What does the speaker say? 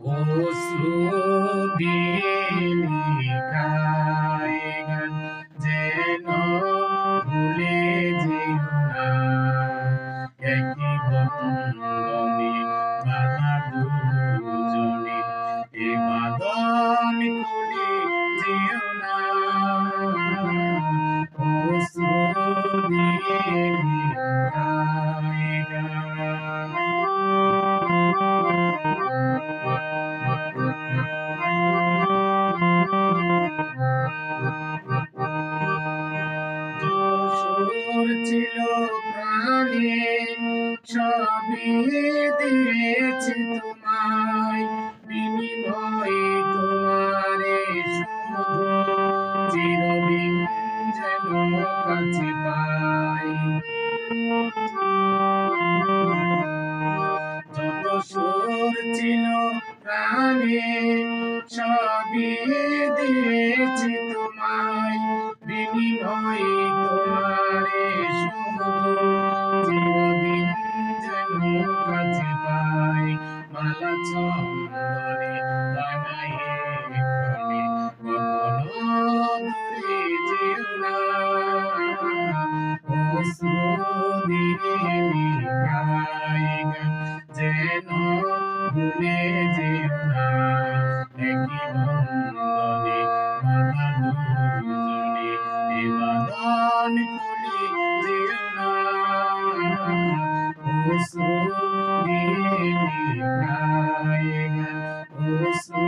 অশ্রু দিয়ে লিখায় গান যেন ভুলে যেও না একই বন্ধনে বাঁধা দুজনে এ বাঁধন খুলে যেও না অশ্রু দিয়ে লিখায় গান সুর ছিল প্রাণে সবই দিয়েছি তোমায় বিনিময়ে তোমারে শুধু চিরদিন যেন কাছে পাই যত সুর ছিল প্রাণে সবই দিয়েছি তোমায় বিনিময়ে তোমারে শুধু চিরদিন যেন কাছে পাই মালা চন্দনে রাঙাইয়ে ক্ষণে কখনো দূরে যেও না অশ্রু দিয়ে লিখায় গান যেন ভুলে যেও না একই বন্ধনে বাঁধা দুজনে এ বাঁধন খুলে যেও না অশ্রু দিয়ে লিখায় গান অশ্রু